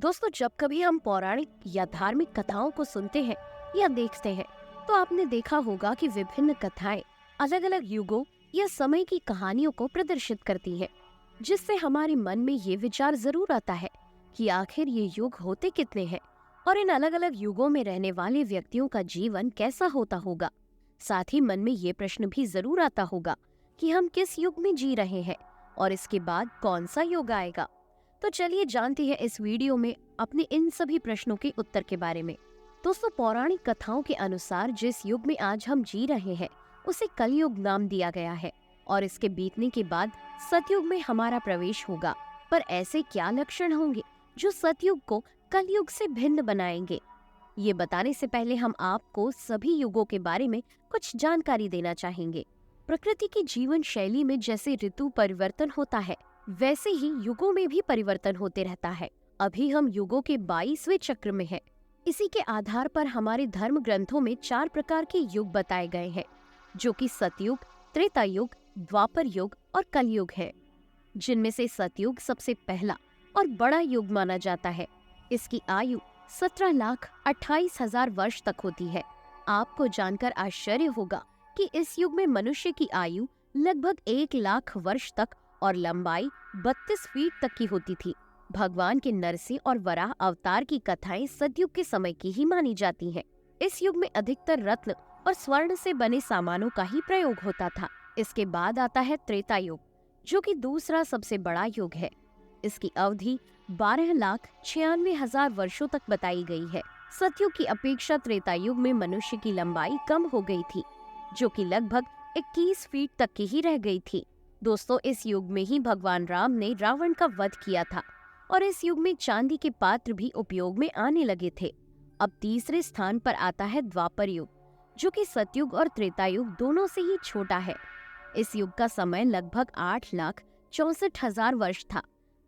दोस्तों, जब कभी हम पौराणिक या धार्मिक कथाओं को सुनते हैं या देखते हैं तो आपने देखा होगा कि विभिन्न कथाएं अलग अलग युगों या समय की कहानियों को प्रदर्शित करती हैं, जिससे हमारे मन में ये विचार जरूर आता है कि आखिर ये युग होते कितने हैं और इन अलग अलग युगों में रहने वाले व्यक्तियों का जीवन कैसा होता होगा। साथ ही मन में ये प्रश्न भी जरूर आता होगा कि हम किस युग में जी रहे हैं और इसके बाद कौन सा युग आएगा। तो चलिए जानते हैं इस वीडियो में अपने इन सभी प्रश्नों के उत्तर के बारे में। दोस्तों, पौराणिक कथाओं के अनुसार जिस युग में आज हम जी रहे हैं उसे कलयुग नाम दिया गया है और इसके बीतने के बाद सतयुग में हमारा प्रवेश होगा। पर ऐसे क्या लक्षण होंगे जो सतयुग को कलयुग से भिन्न बनाएंगे? ये बताने से पहले हम आपको सभी युगों के बारे में कुछ जानकारी देना चाहेंगे। प्रकृति की जीवन शैली में जैसे ऋतु परिवर्तन होता है, वैसे ही युगों में भी परिवर्तन होते रहता है। अभी हम युगों के 22वें चक्र में हैं। इसी के आधार पर हमारे धर्म ग्रंथों में 4 प्रकार के युग बताए गए हैं, जो कि सतयुग, त्रेता युग, द्वापर युग और कलयुग है, जिनमें से सतयुग सबसे पहला और बड़ा युग माना जाता है। इसकी आयु 17,28,000 वर्ष तक होती है। आपको जानकर आश्चर्य होगा कि इस युग में मनुष्य की आयु लगभग 1 लाख वर्ष तक और लंबाई 32 फीट तक की होती थी। भगवान के नरसिंह और वराह अवतार की कथाएं सतयुग के समय की ही मानी जाती हैं। इस युग में अधिकतर रत्न और स्वर्ण से बने सामानों का ही प्रयोग होता था। इसके बाद आता है त्रेता युग, जो कि दूसरा सबसे बड़ा युग है। इसकी अवधि 12,96,000 वर्षों तक बताई गई है। सतयुग की अपेक्षा त्रेता युग में मनुष्य की लंबाई कम हो गई थी, जो कि लगभग 21 फीट तक की ही रह गई थी। दोस्तों, इस युग में ही भगवान राम ने रावण का वध किया था और इस युग में चांदी के पात्र भी उपयोग में आने लगे थे। अब तीसरे स्थान पर आता है द्वापर युग, जो कि सतयुग और त्रेता युग दोनों से ही छोटा है। इस युग का समय लगभग 8,64,000 वर्ष था।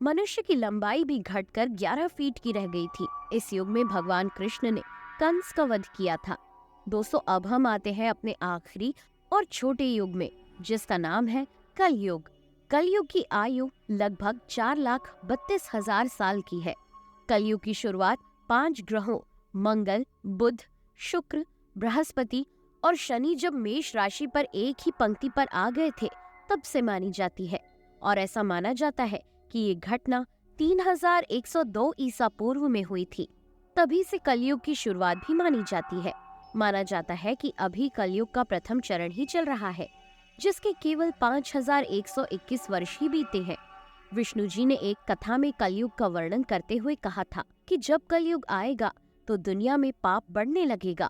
मनुष्य की लंबाई भी घटकर 11 फीट की रह गई थी। इस युग में भगवान कृष्ण ने कंस का वध किया था। दोस्तों, अब हम आते हैं अपने आखिरी और छोटे युग में, जिसका नाम है कलयुग। कलयुग की आयु लगभग 4,32,000 साल की है। कलयुग की शुरुआत 5 ग्रहों मंगल, बुध, शुक्र, बृहस्पति और शनि जब मेष राशि पर एक ही पंक्ति पर आ गए थे तब से मानी जाती है और ऐसा माना जाता है कि ये घटना 3102 ईसा पूर्व में हुई थी। तभी से कलयुग की शुरुआत भी मानी जाती है। माना जाता है कि अभी कलयुग का प्रथम चरण ही चल रहा है, जिसके केवल 5,121 वर्ष ही बीते हैं। विष्णु जी ने एक कथा में कलयुग का वर्णन करते हुए कहा था कि जब कलयुग आएगा तो दुनिया में पाप बढ़ने लगेगा।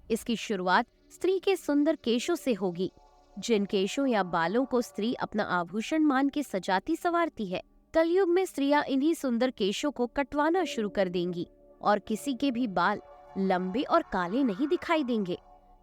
इसकी शुरुआत स्त्री के सुंदर केशों से होगी। जिन केशों या बालों को स्त्री अपना आभूषण मान के सजाती संवारती है, कलयुग में स्त्रियां इन्हीं सुंदर केशों को कटवाना शुरू कर देंगी और किसी के भी बाल लंबे और काले नहीं दिखाई देंगे।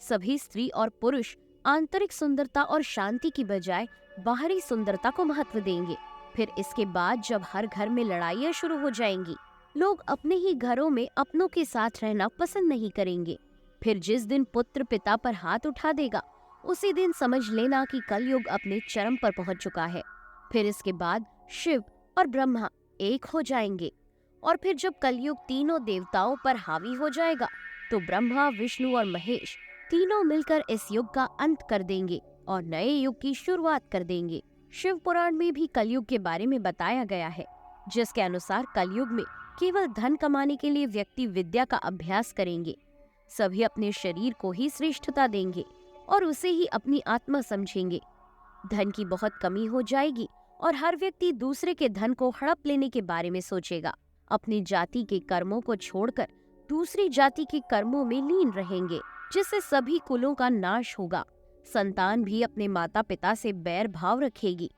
सभी स्त्री और पुरुष आंतरिक सुंदरता और शांति की बजाय बाहरी सुंदरता को महत्व देंगे। फिर इसके बाद जब हर घर में लड़ाइयाँ शुरू हो जाएंगी, लोग अपने ही घरों में अपनों के साथ रहना पसंद नहीं करेंगे। फिर जिस दिन पुत्र पिता पर हाथ उठा देगा, उसी दिन समझ लेना कि कलयुग अपने चरम पर पहुंच चुका है। फिर इसके बाद शिव और ब्रह्मा एक हो जाएंगे और फिर जब कलयुग तीनों देवताओं पर हावी हो जाएगा तो ब्रह्मा, विष्णु और महेश तीनों मिलकर इस युग का अंत कर देंगे और नए युग की शुरुआत कर देंगे। शिव पुराण में भी कलयुग के बारे में बताया गया है, जिसके अनुसार कलयुग में केवल धन कमाने के लिए व्यक्ति विद्या का अभ्यास करेंगे। सभी अपने शरीर को ही श्रेष्ठता देंगे और उसे ही अपनी आत्मा समझेंगे। धन की बहुत कमी हो जाएगी और हर व्यक्ति दूसरे के धन को हड़प लेने के बारे में सोचेगा। अपनी जाति के कर्मों को छोड़कर दूसरी जाति के कर्मों में लीन रहेंगे, जिससे सभी कुलों का नाश होगा। संतान भी अपने माता पिता से बैर भाव रखेगी।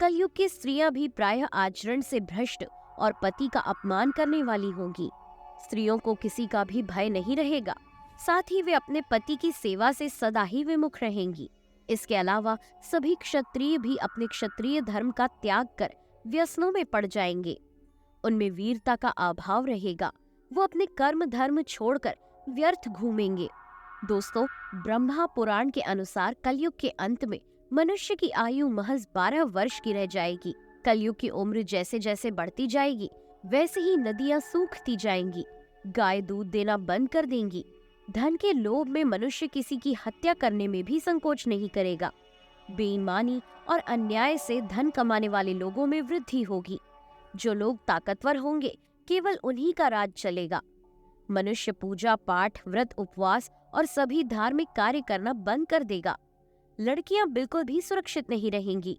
कलयुग की स्त्रियां भी प्रायः आचरण से भ्रष्ट और पति का अपमान करने वाली होंगी। स्त्रियों को किसी का भी भय नहीं रहेगा, साथ ही वे अपने पति की सेवा से सदा ही विमुख रहेंगी। इसके अलावा सभी क्षत्रिय भी अपने क्षत्रिय धर्म का त्याग कर व्यसनों में पड़ जाएंगे। उनमें वीरता का अभाव रहेगा। वो अपने कर्म धर्म छोड़कर व्यर्थ घूमेंगे। दोस्तों, ब्रह्मा पुराण के अनुसार कलयुग के अंत में मनुष्य की आयु महज 12 वर्ष की रह जाएगी। कलयुग की उम्र जैसे जैसे बढ़ती जाएगी, वैसे ही नदियां सूखती जाएंगी, गाय दूध देना बंद कर देंगी। धन के लोभ में मनुष्य किसी की हत्या करने में भी संकोच नहीं करेगा। बेईमानी और अन्याय से धन कमाने वाले लोगों में वृद्धि होगी। जो लोग ताकतवर होंगे, केवल उन्हीं का राज चलेगा। मनुष्य पूजा पाठ, व्रत, उपवास और सभी धार्मिक कार्य करना बंद कर देगा। लड़कियां बिल्कुल भी सुरक्षित नहीं रहेंगी।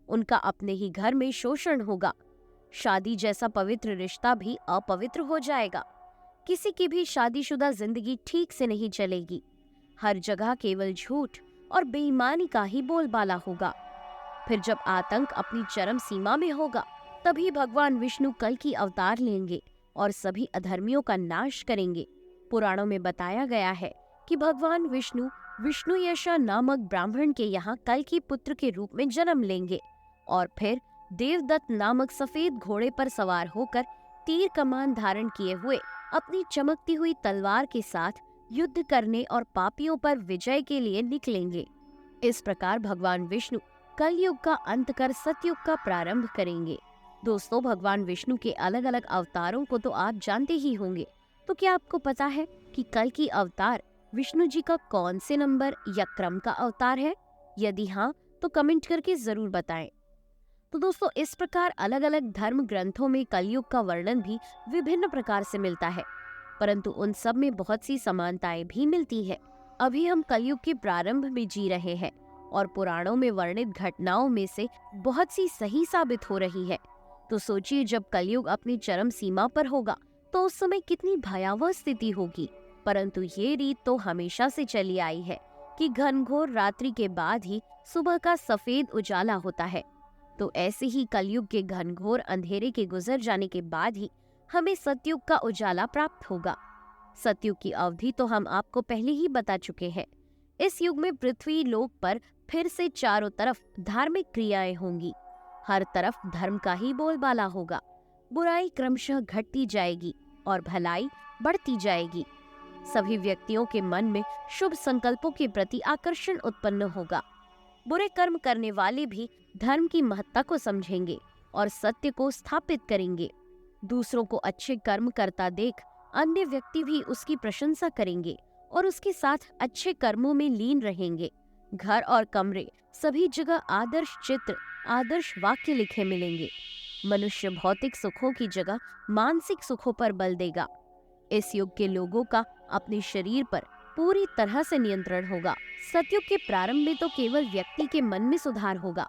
उनका अपने ही घर में शोषण होगा। शादी जैसा पवित्र रिश्ता भी अपवित्र हो जाएगा। किसी की भी शादीशुदा जिंदगी ठीक से नहीं चलेगी। हर जगह केवल झूठ और बेईमानी का ही बोलबाला होगा। फिर जब आतंक अपनी चरम सीमा में होगा, तभी भगवान विष्णु कल की अवतार लेंगे और सभी अधर्मियों का नाश करेंगे। पुराणों में बताया गया है कि भगवान विष्णु विष्णुयशा नामक ब्राह्मण के यहाँ कल की पुत्र के रूप में जन्म लेंगे और फिर देवदत्त नामक सफेद घोड़े पर सवार होकर तीर कमान धारण किए हुए अपनी चमकती हुई तलवार के साथ युद्ध करने और पापियों पर विजय के लिए निकलेंगे। इस प्रकार भगवान विष्णु कलयुग का अंत कर सतयुग का प्रारंभ करेंगे। दोस्तों, भगवान विष्णु के अलग अलग अवतारों को तो आप जानते ही होंगे, तो क्या आपको पता है कि कल की अवतार विष्णु जी का कौन से नंबर या क्रम का अवतार है? यदि हाँ, तो कमेंट करके जरूर बताएं। तो दोस्तों, इस प्रकार अलग अलग धर्म ग्रंथों में कलयुग का वर्णन भी विभिन्न प्रकार से मिलता है, परंतु उन सब में बहुत सी समानताएं भी मिलती है। अभी हम कलयुग के प्रारंभ में जी रहे हैं और पुराणों में वर्णित घटनाओं में से बहुत सी सही साबित हो रही है। तो सोचिए, जब कलयुग अपनी चरम सीमा पर होगा तो उस समय कितनी भयावह स्थिति होगी। परंतु ये रीत तो हमेशा से चली आई है कि घनघोर रात्रि के बाद ही सुबह का सफेद उजाला होता है। तो ऐसे ही कलयुग के घनघोर अंधेरे के गुजर जाने के बाद ही हमें सतयुग का उजाला प्राप्त होगा। सतयुग की अवधि तो हम आपको पहले ही बता चुके हैं। इस युग में पृथ्वी लोक पर फिर से चारों तरफ धार्मिक क्रियाएं होंगी। हर तरफ धर्म का ही बोलबाला होगा। बुराई क्रमशः घटती जाएगी और भलाई बढ़ती जाएगी। सभी व्यक्तियों के मन में शुभ संकल्पों के प्रति आकर्षण उत्पन्न होगा। बुरे कर्म करने वाले भी धर्म की महत्ता को समझेंगे और सत्य को स्थापित करेंगे। दूसरों को अच्छे कर्म करता देख अन्य व्यक्ति भी उसकी प्रशंसा करेंगे और उसके साथ अच्छे कर्मों में लीन रहेंगे। घर और कमरे सभी जगह आदर्श चित्र, आदर्श वाक्य लिखे मिलेंगे। मनुष्य भौतिक सुखों की जगह मानसिक सुखों पर बल देगा। इस युग के लोगों का अपने शरीर पर पूरी तरह से नियंत्रण होगा। सतयुग के प्रारंभ में तो केवल व्यक्ति के मन में सुधार होगा।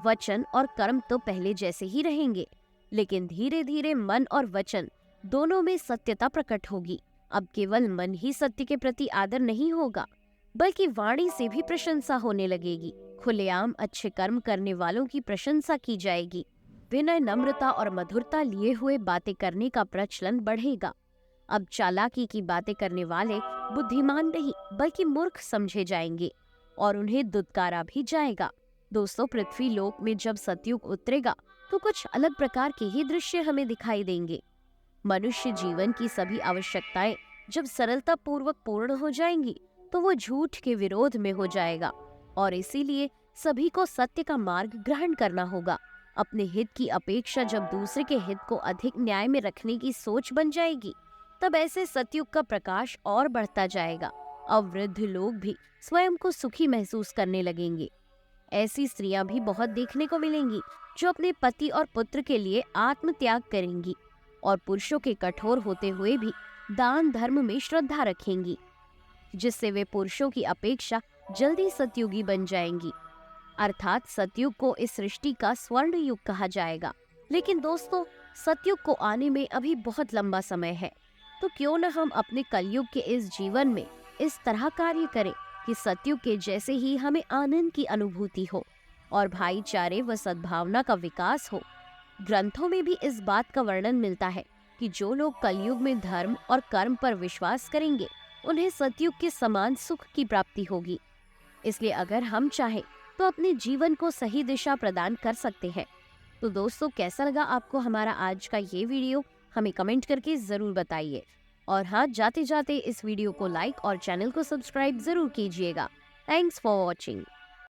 वचन और कर्म तो पहले जैसे ही रहेंगे, लेकिन धीरे धीरे मन और वचन दोनों में सत्यता प्रकट होगी। अब केवल मन ही सत्य के प्रति आदर नहीं होगा, बल्कि वाणी से भी प्रशंसा होने लगेगी। खुलेआम अच्छे कर्म करने वालों की प्रशंसा की जाएगी। विनय, नम्रता और मधुरता लिए हुए बातें करने का प्रचलन बढ़ेगा। अब चालाकी की बातें करने वाले बुद्धिमान नहीं बल्कि मूर्ख समझे जाएंगे और उन्हें दुत्कारा भी जाएगा। दोस्तों, पृथ्वी लोक में जब सतयुग उतरेगा तो कुछ अलग प्रकार के ही दृश्य हमें दिखाई देंगे। मनुष्य जीवन की सभी आवश्यकताएं जब सरलता पूर्वक पूर्ण हो जाएंगी तो वो झूठ के विरोध में हो जाएगा और इसीलिए सभी को सत्य का मार्ग ग्रहण करना होगा। अपने हित की अपेक्षा जब दूसरे के हित को अधिक न्याय में रखने की सोच बन जाएगी, तब ऐसे सतयुग का प्रकाश और बढ़ता जाएगा। अब वृद्ध लोग भी स्वयं को सुखी महसूस करने लगेंगे। ऐसी स्त्रियां भी बहुत देखने को मिलेंगी जो अपने पति और पुत्र के लिए आत्म त्याग करेंगी और पुरुषों के कठोर होते हुए भी दान धर्म में श्रद्धा रखेंगी, जिससे वे पुरुषों की अपेक्षा जल्दी सतयुगी बन जाएंगी। अर्थात सतयुग को इस सृष्टि का स्वर्ण युग कहा जाएगा। लेकिन दोस्तों, सतयुग को आने में अभी बहुत लंबा समय है, तो क्यों न हम अपने कलयुग के इस जीवन में इस तरह कार्य करें कि सतयुग के जैसे ही हमें आनंद की अनुभूति हो और भाईचारे व सद्भावना का विकास हो। ग्रंथों में भी इस बात का वर्णन मिलता है कि जो लोग कलयुग में धर्म और कर्म पर विश्वास करेंगे, उन्हें सतयुग के समान सुख की प्राप्ति होगी। इसलिए अगर हम चाहें तो अपने जीवन को सही दिशा प्रदान कर सकते हैं। तो दोस्तों, कैसा लगा आपको हमारा आज का ये वीडियो? हमें कमेंट करके जरूर बताइए। और हाँ, जाते जाते इस वीडियो को लाइक और चैनल को सब्सक्राइब जरूर कीजिएगा। Thanks for watching.